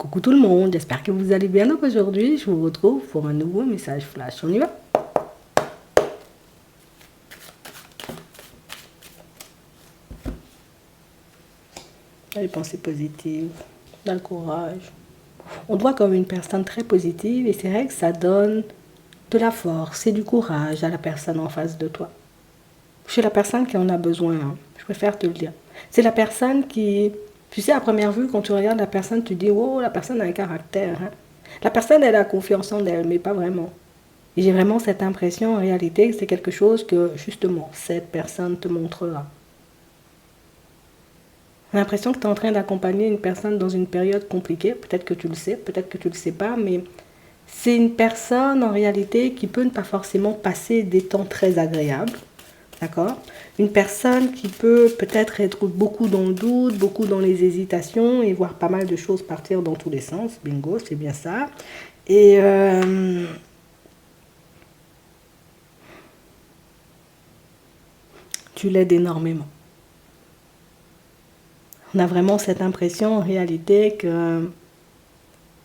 Coucou tout le monde, j'espère que vous allez bien. Donc aujourd'hui, je vous retrouve pour un nouveau message flash. On y va? Les pensées positives, dans le courage. On te voit comme une personne très positive et c'est vrai que ça donne de la force et du courage à la personne en face de toi. Je suis la personne qui en a besoin, hein. Je préfère te le dire. C'est la personne qui, tu sais, à première vue, quand tu regardes la personne, tu dis, oh, la personne a un caractère, hein. La personne, elle a confiance en elle, mais pas vraiment. Et j'ai vraiment cette impression, en réalité, que c'est quelque chose que, justement, cette personne te montrera. J'ai l'impression que tu es en train d'accompagner une personne dans une période compliquée. Peut-être que tu le sais, peut-être que tu ne le sais pas, mais c'est une personne, en réalité, qui peut ne pas forcément passer des temps très agréables. D'accord? Une personne qui peut peut-être être beaucoup dans le doute, beaucoup dans les hésitations et voir pas mal de choses partir dans tous les sens. Bingo, c'est bien ça. Et tu l'aides énormément. On a vraiment cette impression en réalité que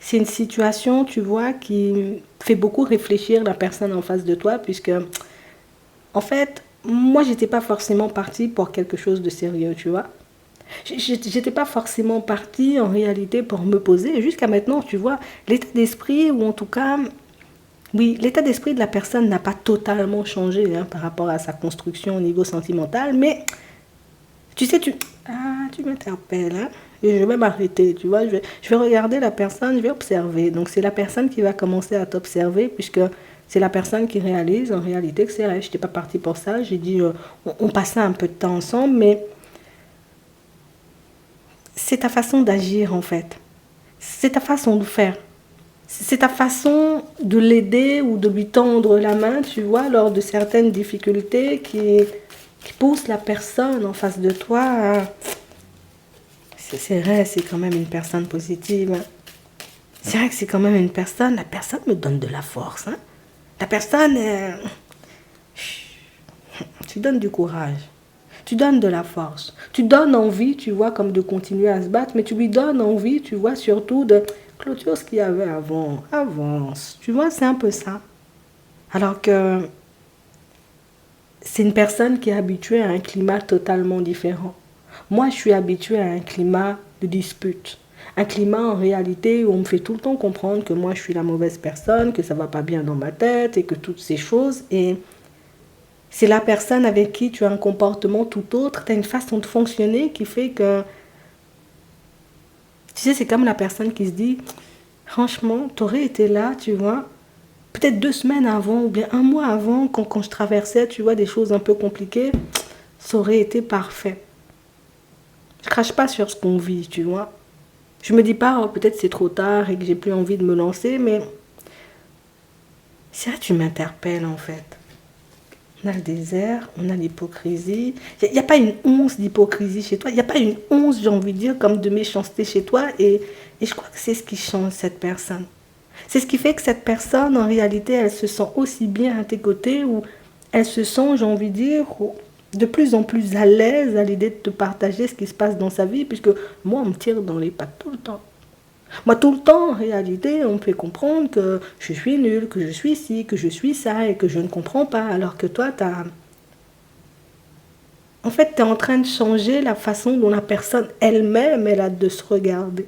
c'est une situation, tu vois, qui fait beaucoup réfléchir la personne en face de toi, puisque, en fait, moi, j'étais pas forcément partie pour quelque chose de sérieux, tu vois. J'étais pas forcément partie en réalité pour me poser. Jusqu'à maintenant, tu vois, l'état d'esprit, ou en tout cas, oui, l'état d'esprit de la personne n'a pas totalement changé hein, par rapport à sa construction au niveau sentimental, mais tu sais, tu m'interpelles, hein? Et je vais m'arrêter, tu vois. Je vais regarder la personne, je vais observer. Donc, c'est la personne qui va commencer à t'observer, puisque c'est la personne qui réalise en réalité que c'est vrai. Je n'étais pas partie pour ça. J'ai dit, on passait un peu de temps ensemble, mais c'est ta façon d'agir, en fait. C'est ta façon de faire. C'est ta façon de l'aider ou de lui tendre la main, tu vois, lors de certaines difficultés qui poussent la personne en face de toi à c'est vrai, c'est quand même une personne positive, hein. C'est vrai que c'est quand même une personne, la personne me donne de la force, hein. La personne, tu donnes du courage, tu donnes de la force, tu donnes envie, tu vois, comme de continuer à se battre, mais tu lui donnes envie, tu vois, surtout de clôturer ce qu'il y avait avant, avance, tu vois, c'est un peu ça. Alors que c'est une personne qui est habituée à un climat totalement différent. Moi, je suis habituée à un climat de dispute. Un climat en réalité où on me fait tout le temps comprendre que moi je suis la mauvaise personne, que ça va pas bien dans ma tête et que toutes ces choses. Et c'est la personne avec qui tu as un comportement tout autre, tu as une façon de fonctionner qui fait que, tu sais, c'est comme la personne qui se dit, franchement, tu aurais été là, tu vois, peut-être 2 semaines avant ou bien un mois avant, quand je traversais, tu vois, des choses un peu compliquées, ça aurait été parfait. Je crache pas sur ce qu'on vit, tu vois. Je me dis pas, oh, peut-être c'est trop tard et que j'ai plus envie de me lancer, mais c'est là que tu m'interpelles en fait. On a le désert, on a l'hypocrisie. Il n'y a pas une once d'hypocrisie chez toi. Il n'y a pas une once, j'ai envie de dire, comme de méchanceté chez toi. Et je crois que c'est ce qui change cette personne. C'est ce qui fait que cette personne, en réalité, elle se sent aussi bien à tes côtés ou elle se sent, j'ai envie de dire, de plus en plus à l'aise à l'idée de te partager ce qui se passe dans sa vie, puisque moi, on me tire dans les pattes tout le temps. Moi, tout le temps, en réalité, on me fait comprendre que je suis nulle, que je suis ci, que je suis ça et que je ne comprends pas. Alors que toi, en fait, tu es en train de changer la façon dont la personne elle-même, elle a de se regarder.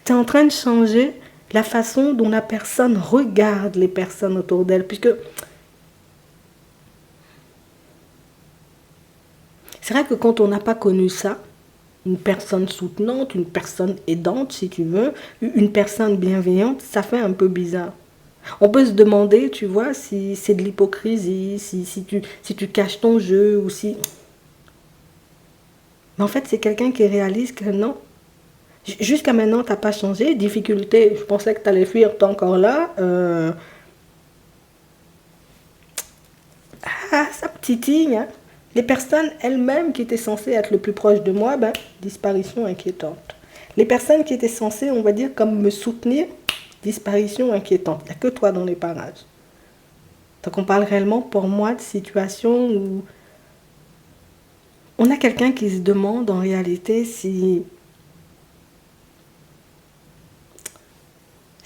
Tu es en train de changer la façon dont la personne regarde les personnes autour d'elle. Puisque c'est vrai que quand on n'a pas connu ça, une personne soutenante, une personne aidante, si tu veux, une personne bienveillante, ça fait un peu bizarre. On peut se demander, tu vois, si c'est de l'hypocrisie, si tu caches ton jeu ou si... Mais en fait, c'est quelqu'un qui réalise que non. Jusqu'à maintenant, tu n'as pas changé. Difficulté, je pensais que tu allais fuir, tu es encore là. Ça me titille, hein. Les personnes elles-mêmes qui étaient censées être le plus proche de moi, ben, disparition inquiétante. Les personnes qui étaient censées, on va dire, comme me soutenir, disparition inquiétante. Il n'y a que toi dans les parages. Donc on parle réellement pour moi de situations où on a quelqu'un qui se demande en réalité si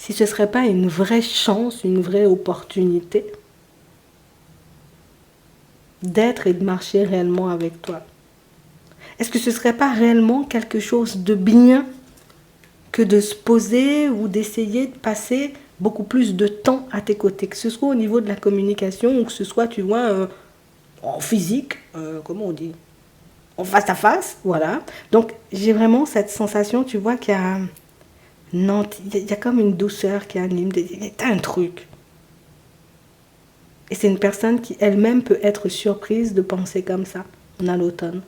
si ce ne serait pas une vraie chance, une vraie opportunité d'être et de marcher réellement avec toi? Est-ce que ce ne serait pas réellement quelque chose de bien que de se poser ou d'essayer de passer beaucoup plus de temps à tes côtés, que ce soit au niveau de la communication ou que ce soit, tu vois, en physique, comment on dit, en face à face, voilà. Donc j'ai vraiment cette sensation, tu vois, qu'il y a, non, il y a comme une douceur qui anime, il y a un truc. Et c'est une personne qui elle-même peut être surprise de penser comme ça. On a l'automne.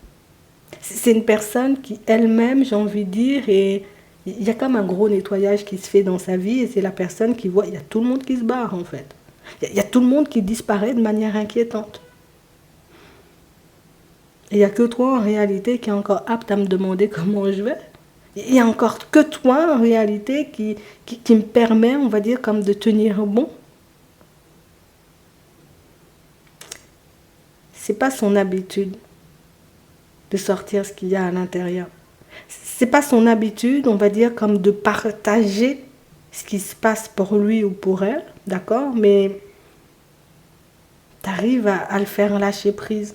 C'est une personne qui elle-même, j'ai envie de dire, et il y a comme un gros nettoyage qui se fait dans sa vie et c'est la personne qui voit, il y a tout le monde qui se barre en fait. Il y a tout le monde qui disparaît de manière inquiétante. Et il n'y a que toi en réalité qui est encore apte à me demander comment je vais. Il n'y a encore que toi en réalité qui me permet, on va dire, comme de tenir bon. C'est pas son habitude de sortir ce qu'il y a à l'intérieur. C'est pas son habitude, on va dire, comme de partager ce qui se passe pour lui ou pour elle, d'accord? Mais tu arrives à le faire lâcher prise.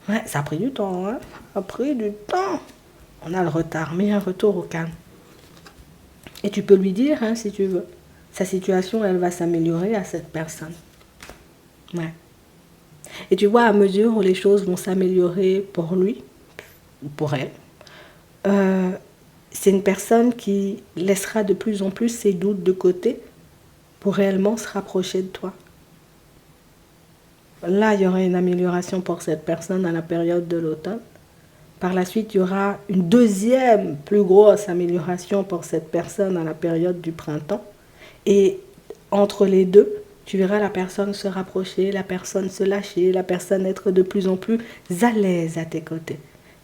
Ouais, ça a pris du temps, hein? Ça a pris du temps. On a le retard, mais un retour au calme. Et tu peux lui dire, hein, si tu veux. Sa situation, elle va s'améliorer à cette personne. Ouais. Et tu vois, à mesure où les choses vont s'améliorer pour lui, ou pour elle, c'est une personne qui laissera de plus en plus ses doutes de côté pour réellement se rapprocher de toi. Là, il y aura une amélioration pour cette personne à la période de l'automne. Par la suite, il y aura une deuxième plus grosse amélioration pour cette personne à la période du printemps. Et entre les deux, tu verras la personne se rapprocher, la personne se lâcher, la personne être de plus en plus à l'aise à tes côtés.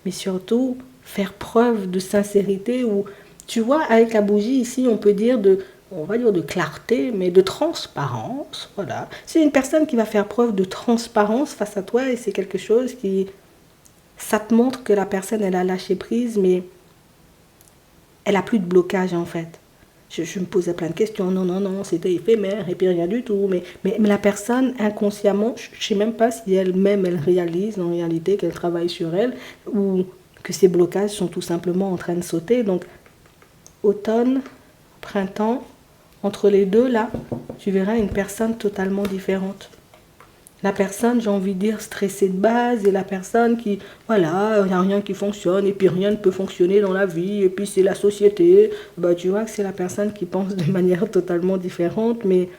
Mais surtout, faire preuve de sincérité ou, tu vois, avec la bougie ici, on va dire de clarté, mais de transparence, voilà. C'est une personne qui va faire preuve de transparence face à toi et c'est quelque chose qui, ça te montre que la personne, elle a lâché prise, mais elle a plus de blocage en fait. Je me posais plein de questions, non, c'était éphémère et puis rien du tout. Mais la personne, inconsciemment, je ne sais même pas si elle-même, elle réalise en réalité qu'elle travaille sur elle ou que ses blocages sont tout simplement en train de sauter. Donc, automne, printemps, entre les deux, là, tu verras une personne totalement différente. La personne, j'ai envie de dire, stressée de base, et la personne qui, voilà, il n'y a rien qui fonctionne, et puis rien ne peut fonctionner dans la vie, et puis c'est la société. Bah, tu vois que c'est la personne qui pense de manière totalement différente, mais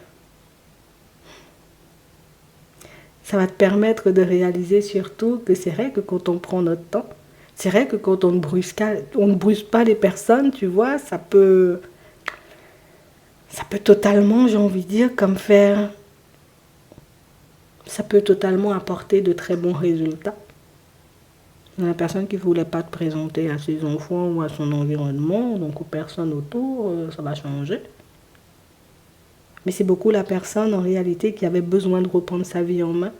ça va te permettre de réaliser surtout que c'est vrai que quand on prend notre temps, c'est vrai que quand on ne brusque pas les personnes, tu vois, ça peut totalement, j'ai envie de dire, comme faire... Ça peut totalement apporter de très bons résultats. La personne qui ne voulait pas te présenter à ses enfants ou à son environnement, donc aux personnes autour, ça va changer. Mais c'est beaucoup la personne en réalité qui avait besoin de reprendre sa vie en main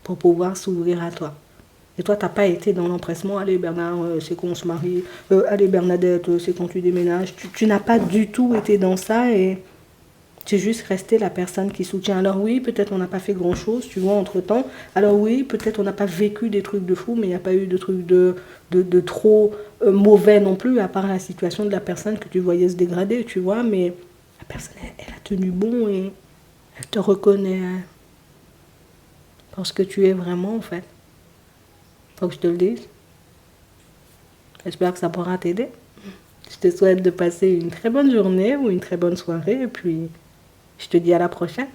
pour pouvoir s'ouvrir à toi. Et toi, tu n'as pas été dans l'empressement, allez Bernard, c'est quand on se marie, allez Bernadette, c'est quand tu déménages. Tu n'as pas du tout été dans ça et tu es juste resté la personne qui soutient. Alors oui, peut-être on n'a pas fait grand-chose, tu vois, entre-temps. Alors oui, peut-être on n'a pas vécu des trucs de fou, mais il n'y a pas eu de trucs de trop mauvais non plus, à part la situation de la personne que tu voyais se dégrader, tu vois. Mais la personne, elle a tenu bon et elle te reconnaît pour ce que tu es vraiment, en fait. Faut que je te le dise. J'espère que ça pourra t'aider. Je te souhaite de passer une très bonne journée ou une très bonne soirée et puis... Je te dis à la prochaine.